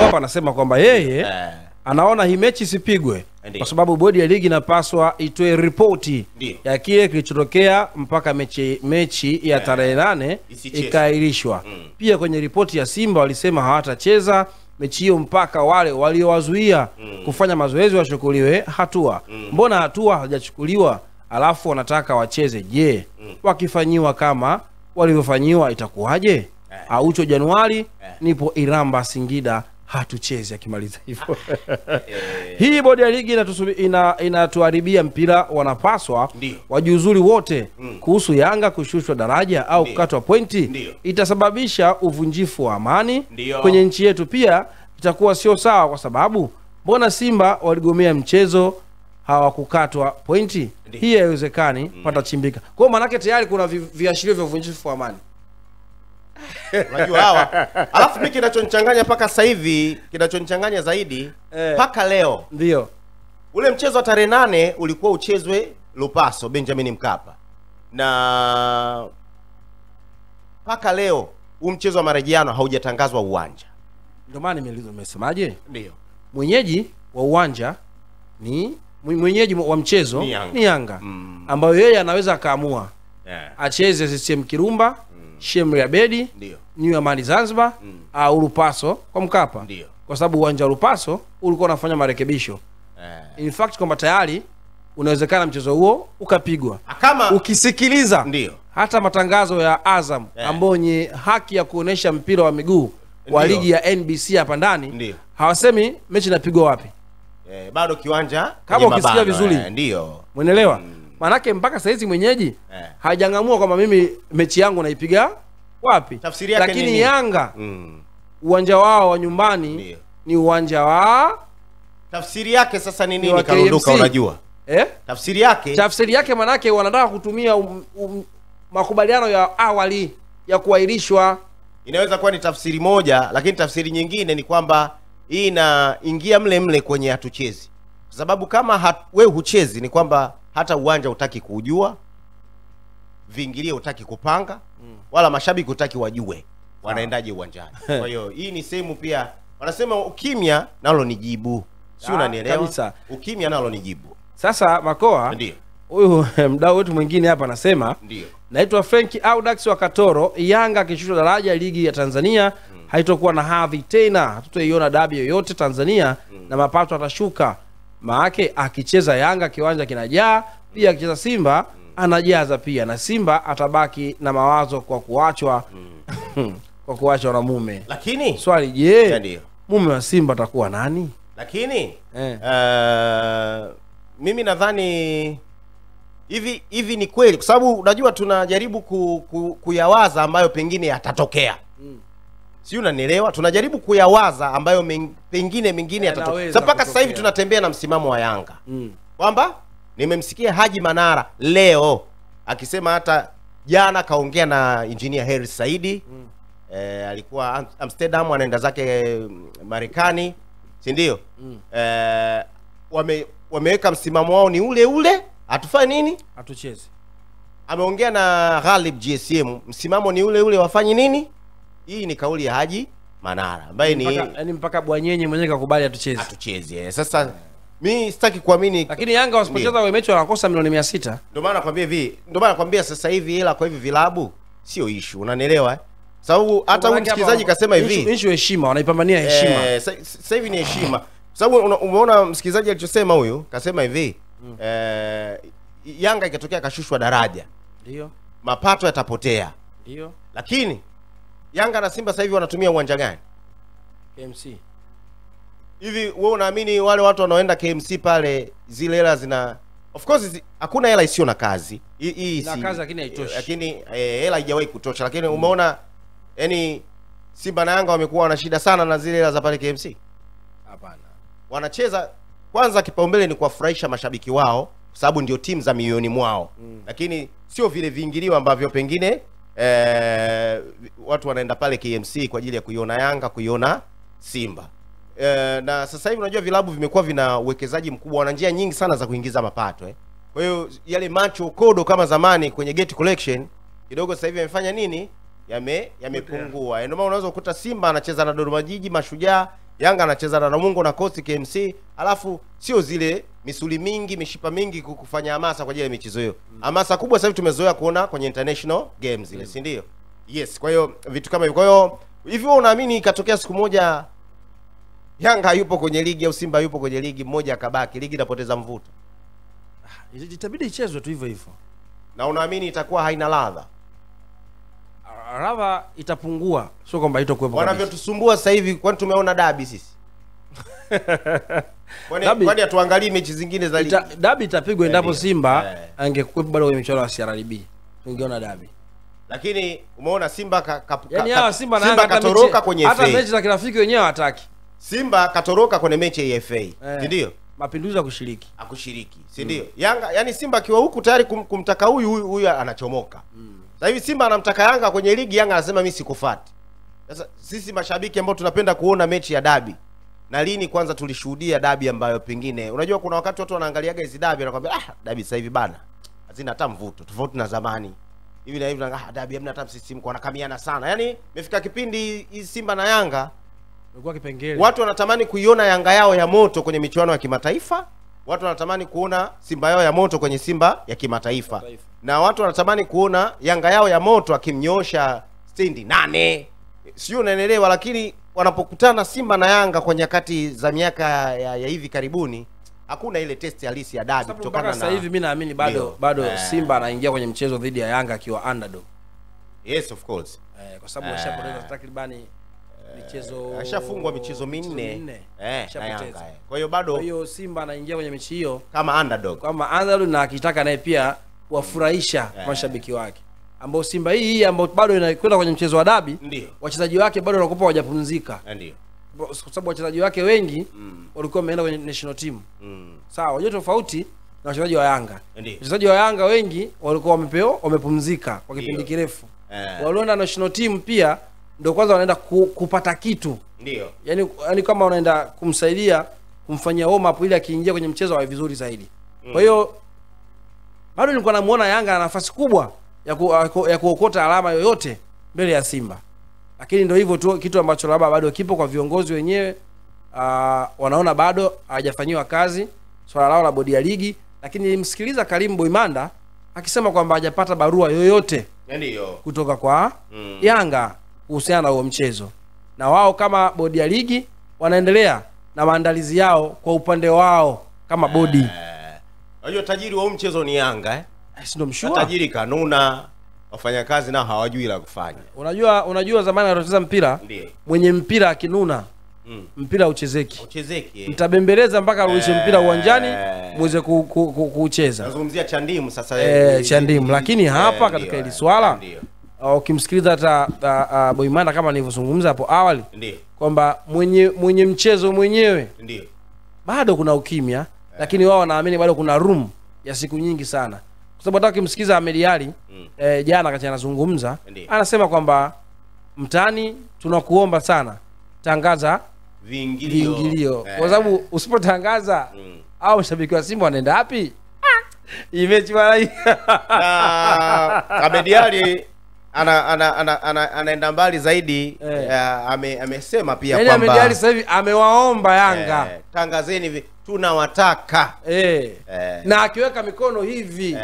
hapa anasema kwamba yeye anaona hii mechi isipigwe kwa sababu bodi ya ligi inapaswa itoe ripoti ya kile kilichotokea mpaka mechi ya tarehe 8 ikaahirishwa. Pia kwenye ripoti ya Simba walisema hawatacheza mechi hiyo mpaka wale waliowazuia kufanya mazoezi wachukuliwe hatua. Mbona hatua hajachukuliwa alafu wanataka wacheze? Je, wakifanyiwa kama walivyofanyiwa itakuwaje? Aucho Januari nipo Iramba Singida hatuchezi, akimaliza hivyo. Hii bodi ya ligi inatuharibia mpira. Wanapaswa wajiuzuri wote. Kuhusu Yanga kushushwa daraja au kukatwa pointi, itasababisha uvunjifu wa amani kwenye nchi yetu. Pia itakuwa sio sawa kwa sababu mbona Simba waligomea mchezo hawakukatwa pointi? Hii haiwezekani, patachimbika. Kwa maana yake tayari kuna viashirio vya uvunjifu wa amani. Unajua hawa. Alafu mimi kinachonichanganya paka sasa hivi, kinachonichanganya zaidi paka leo. Ndio. Ule mchezo wa tarehe 8 ulikuwa uchezwe Lupaso Benjamin Mkapa. Na paka leo huu mchezo wa marejeano haujatangazwa uwanja. Ndio maana nimesemaje? Ndio. Mwenyeji wa uwanja ni mwenyeji wa mchezo ni Yanga. Ambayo yeye anaweza akaamua acheze CCM Kirumba, Shemri Abedi, New Amani Zanzibar, au Lupaso kwa Mkapa. Kwa sababu uwanja wa Lupaso ulikuwa unafanya marekebisho. In fact kwamba tayari unawezekana mchezo huo ukapigwa. Kama ukisikiliza hata matangazo ya Azam ambao ni haki ya kuonesha mpira wa miguu wa ligi ya NBC hapa ndani, hawasemi mechi inapigwa wapi. Bado kiwanja kama ukisikia vizuri. Ndio. Muelewa? Manake mpaka saizi mwenyeji hajangamua kwamba mimi mechi yangu naipiga wapi. Tafsiri yake lakini nini? Yanga uwanja wao wa nyumbani ni uwanja wa tafsiri yake sasa ni nini? Karunduka unajua tafsiri yake manake wanataka kutumia makubaliano ya awali ya kuahirishwa. Inaweza kuwa ni tafsiri moja, lakini tafsiri nyingine ni kwamba hii inaingia mle kwenye hatuchezi. Kwa sababu kama wewe huchezi ni kwamba hata uwanja hutaki kujua, viingilio hutaki kupanga, wala mashabiki hutaki wajue wanaendaje uwanjani. Kwa hiyo hii ni sehemu pia wanasema ukimya nalo ni jibu. Si unanielewa? Ukimya nalo ni jibu. Sasa Makoa, huyu mdau wetu mwingine hapa anasema, naitwa Frank Audax wa Katoro, Yanga akishushwa daraja ligi ya Tanzania haitokuwa na hadhi tena. Hatutaiona dabi yoyote Tanzania na mapato atashuka. Maake akicheza Yanga kiwanja kinajaa, pia akicheza Simba anajaza pia, na Simba atabaki na mawazo kwa kuachwa kwa kuachwa na mume. Lakini swali, je, mume wa Simba atakuwa nani? Lakini mimi nadhani hivi ni kweli, kwa sababu unajua tunajaribu kuyawaza ambayo pengine yatatokea. Si unanielewa? Tunajaribu kuyawaza ambayo pengine mengine yatatokea. Sasa mpaka sasa hivi tunatembea na msimamo wa Yanga. Kwamba nimemsikia Haji Manara leo akisema, hata jana kaongea na engineer Harris Saidi. Alikuwa Amsterdam, anaenda zake Marekani, si ndio? Wameweka msimamo wao ni ule, hatufanye nini? Hatuchezi. Ameongea na Ghalib GSM, msimamo ni ule, wafanye nini? Hii ni kauli ya Haji Manara ambaye ni mpaka Bwanyenye mwenyewe kakubali hatuchezi. Sasa mimi sitaki kuamini, lakini Yanga wasipocheza wao mechi wanakosa milioni 600. Ndio maana nakwambia sasa hivi hela kwa hivi vilabu sio issue, unanielewa? Sababu hata huyu msikilizaji kasema hivi, issue heshima, wanaipambania heshima. Sasa hivi ni heshima. Sababu umeona msikilizaji alichosema huyu, kasema hivi Yanga ikatokea kashushwa daraja, ndio mapato yatapotea. Ndio. Lakini Yanga na Simba sasa hivi wanatumia uwanja gani? KMC. Hivi wewe unaamini wale watu wanaoenda KMC pale zile hela zina, of course hakuna hela isiyo na kazi. Hii na kazi lakini haitoshi. Lakini hela haijawahi kutosha, lakini umeona yani Simba na Yanga wamekuwa wana shida sana na zile hela za pale KMC. Hapana. Wanacheza kwanza, kipaumbele ni kuwafurahisha mashabiki wao kwa sababu ndio timu za milioni mwao. Lakini sio vile viingilio ambavyo pengine watu wanaenda pale KMC kwa ajili ya kuiona Yanga, kuiona Simba. Na sasa hivi unajua vilabu vimekuwa vina uwekezaji mkubwa, wana njia nyingi sana za kuingiza mapato. Kwa hiyo yale macho kodo kama zamani kwenye gate collection kidogo sasa hivi yamefanya nini? Yamepungua. Ndio maana unaweza kukuta Simba anacheza na Dodoma Jiji, Mashujaa, Yanga anacheza na Namungo na Coast KMC, alafu sio zile misuli mingi, mishipa mingi kufanya hamasa kwa ajili ya michezo hiyo. Hamasa kubwa sasa hivi tumezoea kuona kwenye international games ile, si ndio? Yes, kwa hiyo vitu kama hivyo. Kwa hiyo hivi wewe unaamini ikatokea siku moja Yanga yupo kwenye ligi au Simba yupo kwenye ligi, mmoja akabaki, ligi inapoteza mvuto? Itabidi ichezwe tu hivyo hivyo. Na unaamini itakuwa haina ladha? Ladha itapungua, sio kwamba haitakuwepo. Wanavyotusumbua sasa hivi, kwani tumeona dabi sisi? Kwani atuangalie mechi zingine za ligi? Dabi itapigwa endapo Simba angekuwepo bado kwenye michuano ya CRDB. Tungeona dabi. Lakini umeona Simba yani Simba katoroka kwenye FA. Hata mechi za kirafiki wenyewe hataki. Simba katoroka kwenye mechi ya FA. Si ndio? Mapinduzi kushiriki. Akushiriki, si ndio? Yanga, yani Simba akiwa huku tayari kumtaka huyu anachomoka. Sasa hivi Simba anamtaka Yanga kwenye ligi, Yanga anasema mimi sikufuati. Sasa sisi mashabiki ambao tunapenda kuona mechi ya dabi, na lini kwanza tulishuhudia dabi ambayo pengine unajua kuna wakati watu wanaangaliaga hizo dabi wanakuambia dabi sasa hivi bana hazina hata mvuto tofauti na zamani. Hivi na hivi na dabi hamna hata msisimko, wanakamiana sana. Yaani imefika kipindi hii Simba na Yanga ilikuwa kipengele. Watu wanatamani kuiona Yanga yao ya moto kwenye michuano ya kimataifa. Watu wanatamani kuona Simba yao ya moto kwenye Simba ya kimataifa. Na watu wanatamani kuona Yanga yao ya moto akimnyosha stendi 8. Sio, unaelewa? Lakini wanapokutana Simba na Yanga kwa nyakati za miaka ya hivi karibuni, hakuna ile test halisi ya dabi kutokana na sasa hivi mimi naamini bado Simba anaingia kwenye mchezo dhidi ya Yanga akiwa underdog. Yes, of course. Kwa sababu ashapoteza takribani michezo, ashafungwa michezo minne na Yanga. Kwa hiyo bado Simba anaingia kwenye mechi hiyo kama underdog. Na akitaka naye pia kuwafurahisha mashabiki wake, ambao Simba hii ambao bado inakwenda kwenye mchezo wa dabi, wachezaji wake bado wanakupa hawajapumzika. Ndio. Kwa sababu wachezaji wake wengi walikuwa wameenda kwenye national team. Sawa, wajua tofauti na wachezaji wa Yanga. Wachezaji wa Yanga wengi walikuwa wamepumzika kwa kipindi kirefu. Waliona national team pia ndio kwanza wanaenda kupata kitu. Ndio. Yaani kama wanaenda kumsaidia kumfanyia warm up ili akiingia kwenye mchezo awe vizuri zaidi. Kwa hiyo bado nilikuwa namuona Yanga ana nafasi kubwa ya kuokota alama yoyote mbele ya Simba. Lakini ndio hivyo tu, kitu ambacho labda bado kipo kwa viongozi wenyewe, wanaona bado hajafanyiwa kazi swala lao la bodi ya ligi. Lakini nilimsikiliza Karim Boimanda akisema kwamba hajapata barua yoyote kutoka kwa Yanga kuhusiana na huo mchezo, na wao kama bodi ya ligi wanaendelea na maandalizi yao kwa upande wao kama bodi. Unajua tajiri wa huu mchezo ni Yanga si ndio mshua? Tajiri kanuna, wafanyakazi nao hawajui la kufanya. Unajua zamani anacheza mpira, mwenye mpira akinuna mpira uchezeki. Mtabembeleza mpaka arudishe mpira uwanjani muweze kucheza. Nazungumzia Chandimu sasa. Chandimu. Lakini hapa katika hili swala ukimsikiliza hata Boimanda kama nilivyozungumza hapo awali kwamba mwenye mchezo mwenyewe bado kuna ukimya, lakini wao wanaamini bado kuna room ya siku nyingi sana. Kwa sababu hata ukimsikiza Ahmed Ally jana wakati anazungumza, anasema kwamba mtani tunakuomba sana tangaza viingilio. Kwa sababu usipotangaza au mashabiki wa Simba wanaenda wapi? Imechi wala Ahmed Ally anaenda mbali zaidi. Amesema pia kwamba Ahmed Ally sasa hivi amewaomba Yanga tangazeni tunawataka na akiweka mikono hivi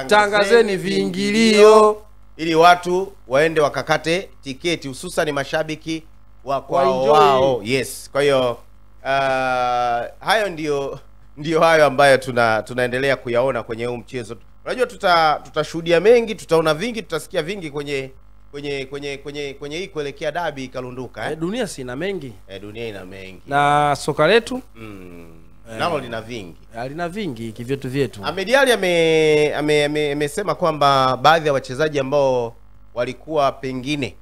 tangazeni viingilio ili watu waende wakakate tiketi, hususan mashabiki wa kwao wao. Yes. Kwa hiyo hayo ndio hayo ambayo tunaendelea kuyaona kwenye huu mchezo. Unajua tutashuhudia mengi, tutaona vingi, tutasikia vingi kwenye hii kuelekea dabi Kalunduka. Dunia si ina mengi. Dunia ina mengi. Na soka letu nalo lina vingi. Lina vingi kivyetu. Ahmed Ally amesema kwamba baadhi ya wachezaji ambao walikuwa pengine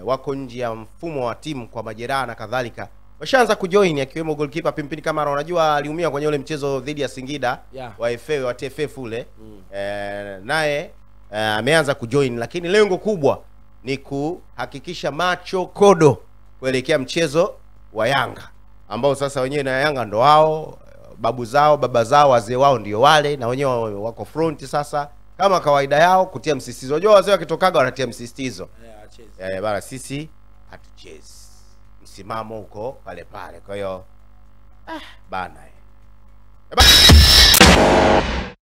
wako nje ya mfumo wa timu kwa majeraha na kadhalika washaanza kujoin, akiwemo goalkeeper Pimpini Kamara. Unajua aliumia kwenye ule mchezo dhidi ya Singida wa FA wa TFF ule. Naye ameanza kujoin, lakini lengo kubwa ni kuhakikisha macho kodo kuelekea mchezo wa Yanga ambao sasa wenyewe na Yanga ndo wao, babu zao, baba zao, wazee wao ndio wale, na wenyewe wako front sasa kama kawaida yao kutia msisitizo. Unajua wazee wakitokaga wanatia msisitizo. Bana sisi hatuchezi. msimamo uko pale pale. Kwa hiyo bana